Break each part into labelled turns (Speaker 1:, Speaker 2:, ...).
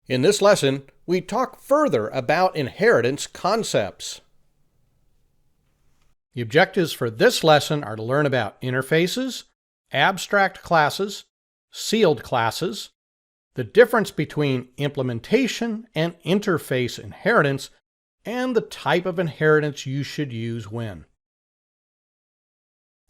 Speaker 1: In this lesson, we talk further about inheritance concepts. The objectives for this lesson are to learn about interfaces, abstract classes, sealed classes, the difference between implementation and interface inheritance, and the type of inheritance you should use when.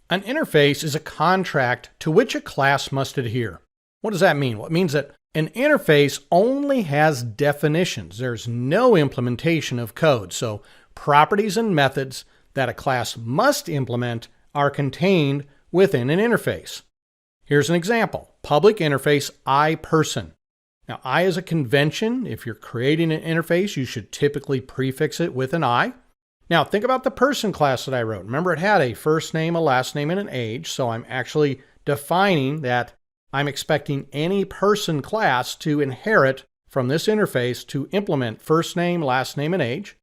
Speaker 1: An interface is a contract to which a class must adhere. What does that mean? Well, it means that an interface only has definitions. There's no implementation of code. So properties and methods that a class must implement are contained within an interface. Here's an example. Public interface iPerson. Now, I is a convention. If you're creating an interface, you should typically prefix it with an I. Now, think about the person class that I wrote. Remember, it had a first name, a last name, and an age. So I'm actually defining that I'm expecting any person class to inherit from this interface to implement first name, last name, and age.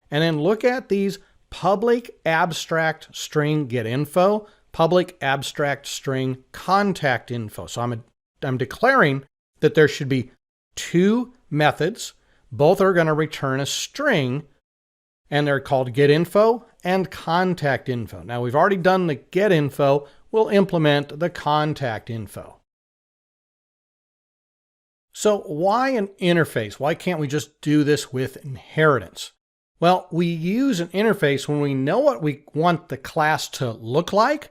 Speaker 1: And then look at these public abstract string get info, public abstract string contact info. So I'm declaring that there should be two methods. Both are going to return a string, and they're called get info and contact info. Now, we've already done the get info. We'll implement the contact info. So why an interface? Why can't we just do this with inheritance? Well, we use an interface when we know what we want the class to look like,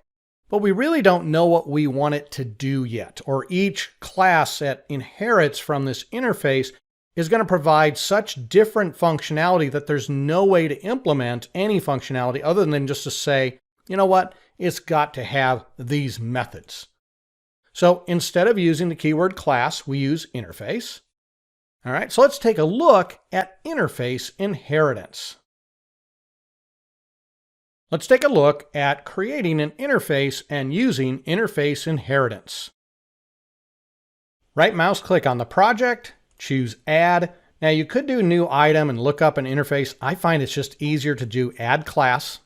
Speaker 1: but we really don't know what we want it to do yet. Or each class that inherits from this interface is going to provide such different functionality that there's no way to implement any functionality other than just to say, you know what, it's got to have these methods. So instead of using the keyword class, we use interface. All right, so let's take a look at interface inheritance. Let's take a look at creating an interface and using interface inheritance. Right mouse click on the project, choose add. Now you could do new item and look up an interface. I find it's just easier to do add class.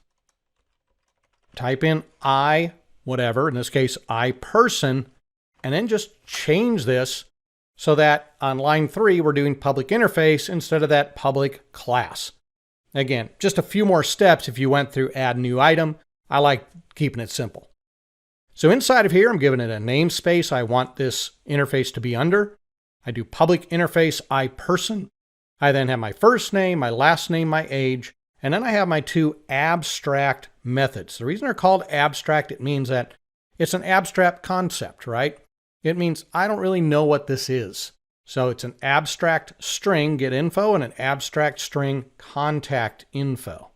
Speaker 1: Type in I, whatever, in this case, iPerson, and then just change this so that on line 3, we're doing public interface instead of that public class. Again, just a few more steps if you went through add new item. I like keeping it simple. So inside of here, I'm giving it a namespace I want this interface to be under. I do public interface iPerson. I then have my first name, my last name, my age, and then I have my two abstract methods. The reason they're called abstract, it means that it's an abstract concept, right? It means I don't really know what this is. So it's an abstract string get info and an abstract string contact info.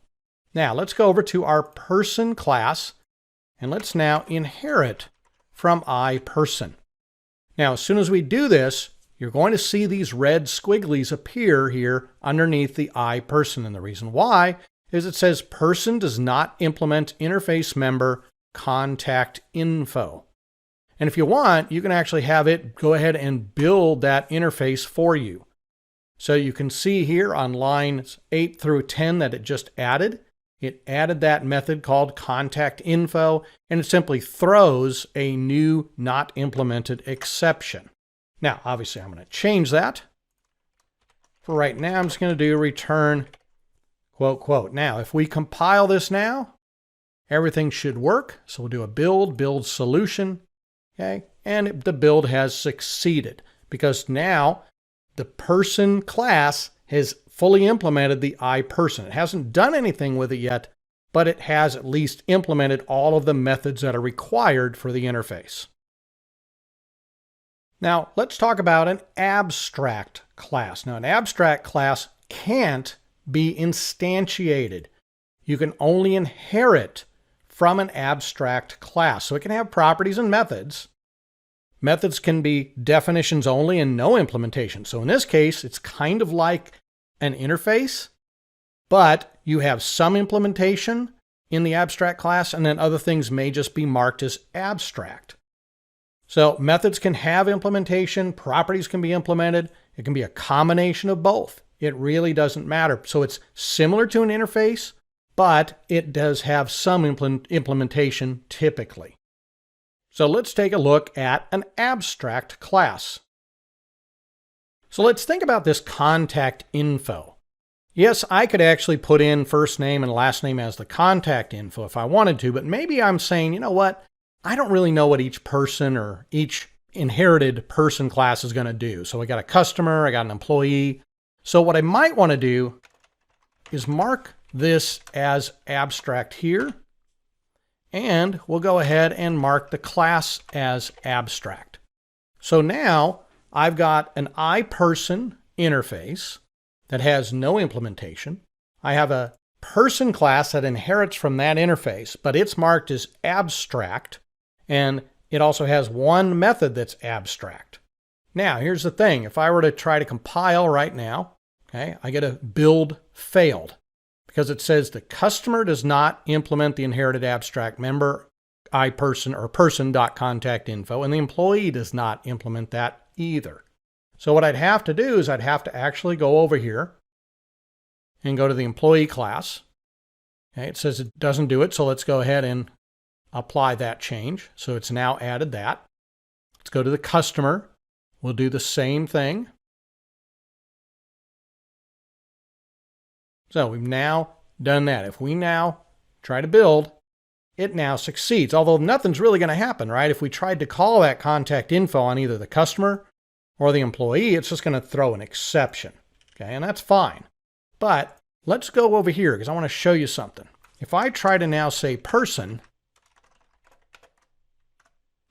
Speaker 1: Now let's go over to our person class and let's now inherit from iPerson. Now, as soon as we do this, you're going to see these red squigglies appear here underneath the iPerson. And the reason why is it says person does not implement interface member contact info. And if you want, you can actually have it go ahead and build that interface for you. So you can see here on lines 8 through 10 that it just added. It added that method called contact info, and it simply throws a new not implemented exception. Now, obviously, I'm going to change that. For right now, I'm just going to do return quote, quote. Now, if we compile this now, everything should work. So we'll do a build solution. Okay, and the build has succeeded because now the person class has fully implemented the iPerson. It hasn't done anything with it yet, but it has at least implemented all of the methods that are required for the interface. Now, let's talk about an abstract class. Now, an abstract class can't be instantiated. You can only inherit from an abstract class. So it can have properties and methods. Methods can be definitions only and no implementation. So in this case, it's kind of like an interface, but you have some implementation in the abstract class, and then other things may just be marked as abstract. So methods can have implementation, properties can be implemented. It can be a combination of both. It really doesn't matter. So it's similar to an interface, but it does have some implementation typically. So let's take a look at an abstract class. So let's think about this contact info. Yes, I could actually put in first name and last name as the contact info if I wanted to, but maybe I'm saying, you know what? I don't really know what each person or each inherited person class is going to do. So I got a customer, I got an employee. So what I might want to do is mark this as abstract here. And we'll go ahead and mark the class as abstract. So now I've got an iPerson interface that has no implementation. I have a person class that inherits from that interface, but it's marked as abstract. And it also has one method that's abstract. Now, here's the thing. If I were to try to compile right now, okay, I get a build failed because it says the customer does not implement the inherited abstract member iPerson or person.contactinfo, and the employee does not implement that either. So what I'd have to do is I'd have to actually go over here and go to the employee class. Okay, it says it doesn't do it, so let's go ahead and apply that change. So it's now added that. Let's go to the customer. We'll do the same thing. So we've now done that. If we now try to build, it now succeeds, although nothing's really going to happen, right? If we tried to call that contact info on either the customer or the employee, it's just going to throw an exception. Okay, and that's fine. But let's go over here because I want to show you something. If I try to now say person,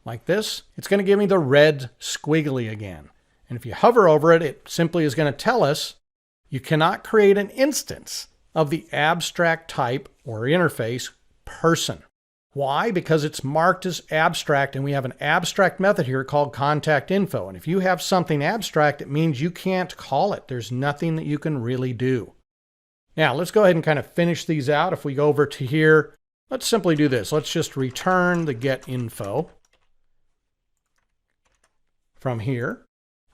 Speaker 1: like this, it's going to give me the red squiggly again. And if you hover over it, it simply is going to tell us you cannot create an instance of the abstract type or interface person. Why? Because it's marked as abstract, and we have an abstract method here called contact info. And if you have something abstract, it means you can't call it. There's nothing that you can really do. Now, let's go ahead and kind of finish these out. If we go over to here, let's simply do this. Let's just return the get info from here.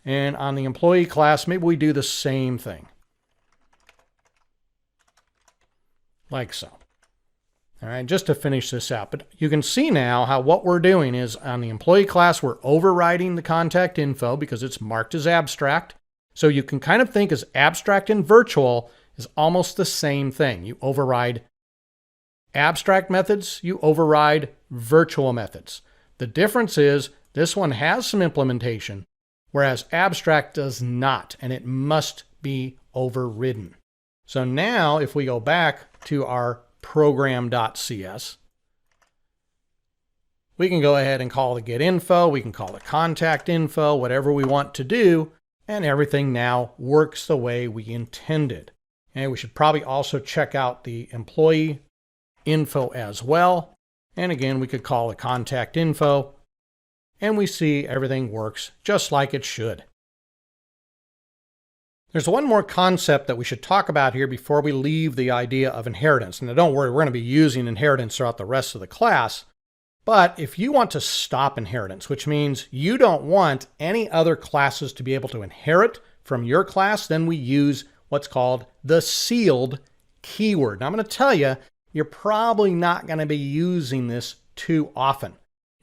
Speaker 1: And on the employee class, maybe we do the same thing. Like so. All right, just to finish this out. But you can see now how what we're doing is on the employee class, we're overriding the contact info because it's marked as abstract. So you can kind of think as abstract and virtual is almost the same thing. You override abstract methods, you override virtual methods. The difference is this one has some implementation, whereas abstract does not, and it must be overridden. So now if we go back to our program.cs, we can go ahead and call the get info, we can call the contact info, whatever we want to do, and everything now works the way we intended. And we should probably also check out the employee info as well. And again, we could call the contact info, and we see everything works just like it should. There's one more concept that we should talk about here before we leave the idea of inheritance. Now don't worry, we're going to be using inheritance throughout the rest of the class. But if you want to stop inheritance, which means you don't want any other classes to be able to inherit from your class, then we use what's called the sealed keyword. Now I'm going to tell you, you're probably not going to be using this too often.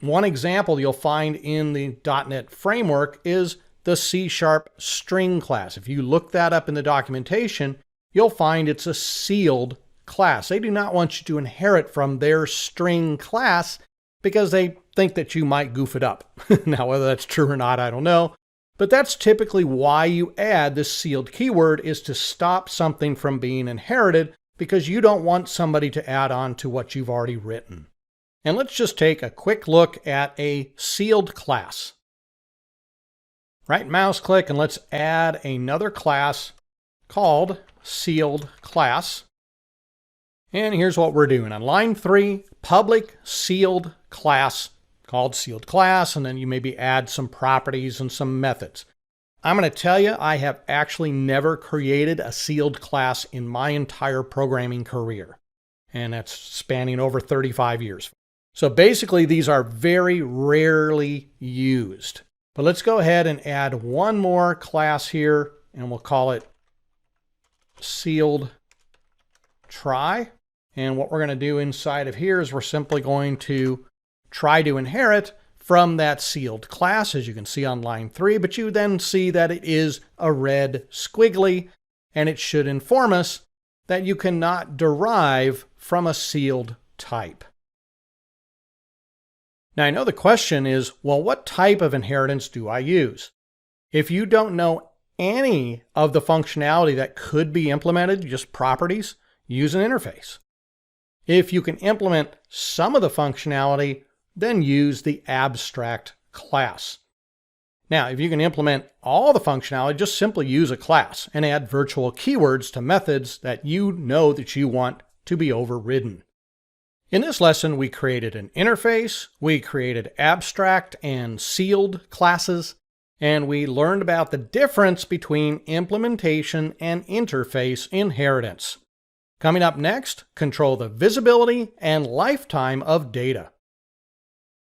Speaker 1: One example you'll find in the .NET framework is the C# string class. If you look that up in the documentation, you'll find it's a sealed class. They do not want you to inherit from their string class because they think that you might goof it up. Now, whether that's true or not, I don't know. But that's typically why you add this sealed keyword, is to stop something from being inherited because you don't want somebody to add on to what you've already written. And let's just take a quick look at a sealed class. Right mouse click and let's add another class called sealed class. And here's what we're doing. On line 3, public sealed class called sealed class, and then you maybe add some properties and some methods. I'm going to tell you, I have actually never created a sealed class in my entire programming career. And that's spanning over 35 years. So basically, these are very rarely used. But let's go ahead and add one more class here, and we'll call it sealed try. And what we're going to do inside of here is we're simply going to try to inherit from that sealed class, as you can see on line 3, but you then see that it is a red squiggly, and it should inform us that you cannot derive from a sealed type. Now I know the question is, well, what type of inheritance do I use? If you don't know any of the functionality that could be implemented, just properties, use an interface. If you can implement some of the functionality, then use the abstract class. Now, if you can implement all the functionality, just simply use a class and add virtual keywords to methods that you know that you want to be overridden. In this lesson, we created an interface, we created abstract and sealed classes, and we learned about the difference between implementation and interface inheritance. Coming up next, control the visibility and lifetime of data.